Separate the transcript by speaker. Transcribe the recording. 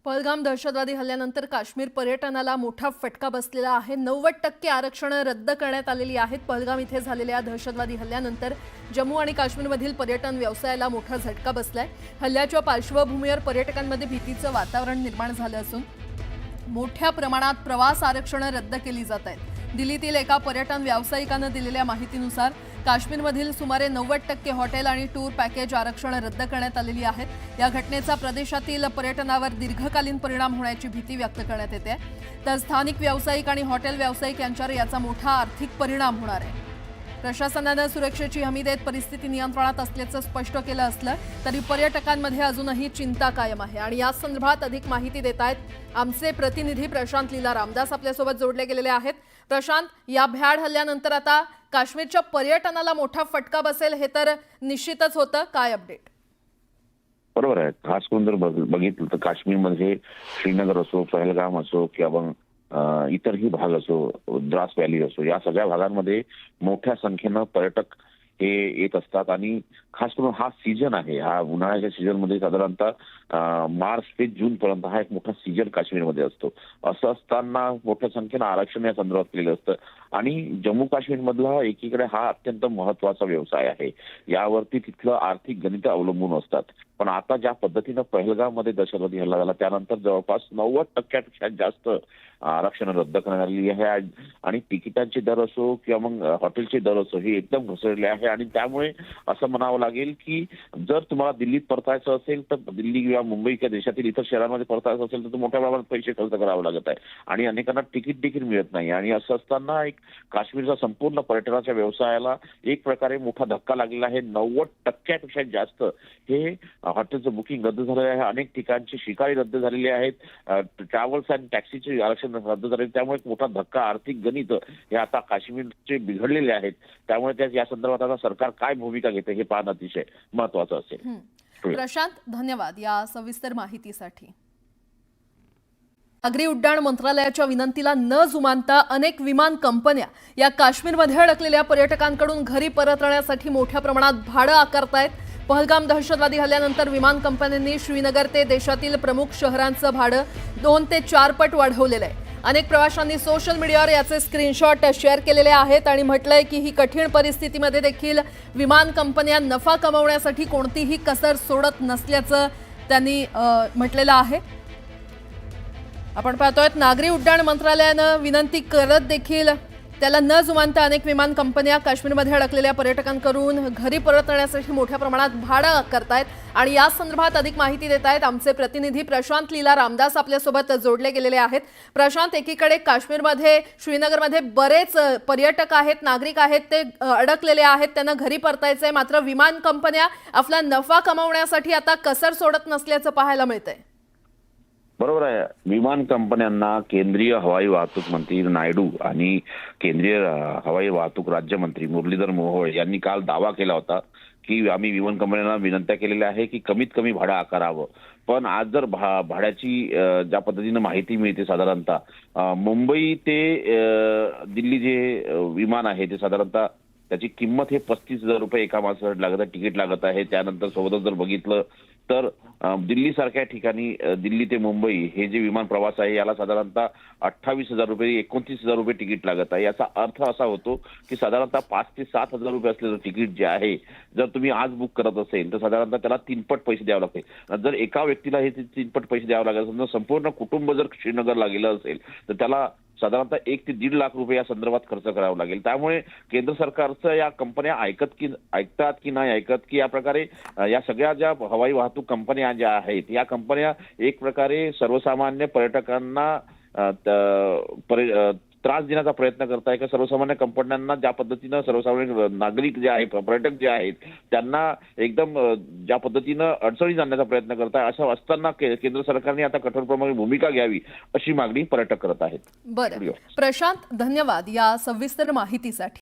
Speaker 1: पहलगाम दहशतवादी हल्ल्यानंतर काश्मीर पर्यटनाला मोठा फटका बसलेला आहे। 90% आरक्षण रद्द करण्यात आलेली आहेत। पहलगाम इथे झालेल्या दहशतवादी हल्ल्यानंतर जम्मू आणि काश्मीरमधील पर्यटन व्यवसायाला मोठा झटका बसलाय। हल्ल्याच्या पार्श्वभूमीवर पर्यटकांमध्ये भीतीचं वातावरण निर्माण झालं असून मोठ्या प्रमाणात प्रवास आरक्षण रद्द केली जात आहेत। दिल्लीतील एका पर्यटन व्यावसायिकाने दिलेल्या माहितीनुसार काश्मीरमधील सुमारे 90% हॉटेल आणि टूर पॅकेज आरक्षण रद्द करण्यात आलेली आहेत। या घटनेचा प्रदेशातील पर्यटनावर दीर्घकालीन परिणाम होण्याची भीती व्यक्त करण्यात येते। तर स्थानिक व्यावसायिक आणि हॉटेल व्यावसायिक यांच्यावर याचा मोठा आर्थिक परिणाम होणार आहे। प्रशासनाने सुरक्षेची हमी देत परिस्थिती नियंत्रणात असल्याचं स्पष्ट केलं असलं तरी पर्यटकांमध्ये अजूनही चिंता कायम आहे। आणि या संदर्भात अधिक माहिती देत आहेत आमचे प्रतिनिधी प्रशांत लीला रामदास आपल्यासोबत जोडले गेलेले आहेत। प्रशांत, या भ्याड हल्ल्यानंतर आता काश्मीरच्या पर्यटनाला मोठा फटका बसेल हे तर निश्चितच होतं, काय अपडेट?
Speaker 2: बरोबर आहे। खास करून जर बघितलं तर काश्मीरमध्ये श्रीनगर असो, पहलगाम असो किंवा इतरही भाग असो, द्रास व्हॅली असो, या सगळ्या भागांमध्ये मोठ्या संख्येनं पर्यटक हे येत असतात। आणि खास करून हा सीझन आहे, हा उन्हाळ्याच्या सीझन मध्ये साधारणतः मार्च ते जून पर्यंत हा एक मोठा सीझन काश्मीरमध्ये असतो। असं असताना मोठ्या संख्येनं आरक्षण या संदर्भात केलेलं असतं। आणि जम्मू काश्मीर मधला एकीकडे हा अत्यंत महत्वाचा व्यवसाय आहे, यावरती तिथलं आर्थिक गणित अवलंबून असतात। पण आता ज्या पद्धतीनं पहलगाम मध्ये दहशतवादी हल्ला झाला त्यानंतर जवळपास 90% जास्त आरक्षण रद्द करण्यात आलेली आहे। आणि तिकिटांचे दर असो किंवा मग हॉटेलचे दर असो हे एकदम घसरले आहे। आणि त्यामुळे असं म्हणावं लागेल की जर तुम्हाला दिल्लीत परतायचं असेल तर दिल्ली किंवा मुंबई किंवा देशातील इतर शहरांमध्ये परतायचं असेल तर मोठ्या प्रमाणात पैसे खर्च करावे लागत आहे आणि अनेकांना तिकीट देखील मिळत नाही। आणि असं असताना एक काश्मीरचा संपूर्ण पर्यटनाच्या व्यवसायाला एक प्रकारे मोठा धक्का लागलेला आहे। 90%पेक्षा जास्त हे हॉटेलचं बुकिंग रद्द झालेलं आहे। अनेक ठिकाणची शिकारी रद्द झालेली आहेत, ट्रॅव्हल्स आणि टॅक्सीचे आरक्षण रद्द झाले। त्यामुळे एक मोठा धक्का, आर्थिक गणित हे आता काश्मीरचे बिघडलेले आहेत। त्यामुळे या संदर्भात आता सरकार काय भूमिका घेते हे पाहणं अतिशय महत्वाचं असेल।
Speaker 1: प्रशांत, धन्यवाद या सविस्तर माहितीसाठी। नागरी उड्डाण मंत्रालयाच्या विनंतीला न जुमानता अनेक विमान कंपन्या या काश्मीरमध्ये अडकलेल्या पर्यटकांकडून घरी परतण्यासाठी मोठ्या प्रमाणात भाडं आकारतायत। पहलगाम दहशतवादी हल्ल्यानंतर विमान कंपन्यांनी श्रीनगर ते देशातील प्रमुख शहरांचं भाडं 2 ते 4 पट वाढवलेलं आहे। अनेक प्रवाशांनी सोशल मीडियावर याचे स्क्रीनशॉट शेअर केलेले आहेत आणि म्हटलंय की ही कठीण परिस्थितीमध्ये देखील विमान कंपन्या नफा कमवण्यासाठी कोणतीही कसर सोडत नसल्याचं त्यांनी म्हटलेलं आहे। आपण पाहतोय नागरी उड्डाण मंत्रालयानं विनंती करत देखील त्याला न जुमानता अनेक विमान कंपन्या काश्मीरमध्ये अडकलेल्या पर्यटकांकडून घरी परतण्यासाठी मोठ्या प्रमाणात भाडं आकारतायत। आणि या संदर्भात अधिक माहिती देत आहेत आमचे प्रतिनिधी प्रशांत लीला रामदास आपल्यासोबत जोडले गेलेले आहेत। प्रशांत, एकीकडे काश्मीरमध्ये श्रीनगरमध्ये बरेच पर्यटक आहेत, नागरिक आहेत, ते अडकलेले आहेत, त्यांना घरी परतायचंय, मात्र विमान कंपन्या आपला नफा कमावण्यासाठी आता कसर सोडत नसल्याचं पाहायला मिळतंय।
Speaker 2: बरोबर आहे। विमान कंपन्यांना केंद्रीय हवाई वाहतूक मंत्री नायडू आणि केंद्रीय हवाई वाहतूक राज्यमंत्री मुरलीधर मोहोळ यांनी काल दावा केला होता की आम्ही विमान कंपन्यांना विनंत्या केलेल्या आहे की कमीत कमी भाडं आकारावं। पण आज जर भाड्याची ज्या पद्धतीनं माहिती मिळते, साधारणतः मुंबई ते दिल्ली जे विमान आहे ते साधारणतः त्याची किंमत हे 35,000 रुपये एका माणसासाठी लागत आहे, तिकीट लागत आहे। त्यानंतर सोबतच जर बघितलं तर दिल्ली सारख्या ठिकाणी दिल्ली ते मुंबई हे जे विमान प्रवास आहे याला साधारणतः 28,000 रुपये 29,000 रुपये तिकीट लागत आहे। याचा अर्थ असा होतो की साधारणतः 5 ते 7,000 रुपये असलेलं तिकीट जे आहे जर तुम्ही आज बुक करत असेल तर साधारणतः त्याला 3 पट पैसे द्यावे लागतील। जर एका व्यक्तीला हे 3 पट पैसे द्यावे लागेल, समजा संपूर्ण कुटुंब जर श्रीनगरला गेलं असेल तर त्याला साधारणतः 1 ते 1.5 लाख रुपये या संदर्भात खर्च करावा लागेल। त्यामुळे केंद्र सरकारचं या कंपन्या ऐकतात की नाही ऐकत की या प्रकारे या सगळ्या ज्या हवाई वाहतूक कंपन्या ज्या आहेत या कंपन्या एक प्रकारे सर्वसामान्य पर्यटकांना त्रास देण्याचा प्रयत्न करताय का? सर्वसामान्य कंपन्यांना ज्या पद्धतीनं सर्वसामान्य नागरिक जे आहेत, पर्यटक जे आहेत, त्यांना एकदम ज्या पद्धतीनं अडचणीत आणण्याचा प्रयत्न करताय, असं असताना केंद्र सरकारने आता कठोरप्रमाणे भूमिका घ्यावी अशी मागणी पर्यटक करत आहेत।
Speaker 1: बरं प्रशांत, धन्यवाद या सविस्तर माहितीसाठी।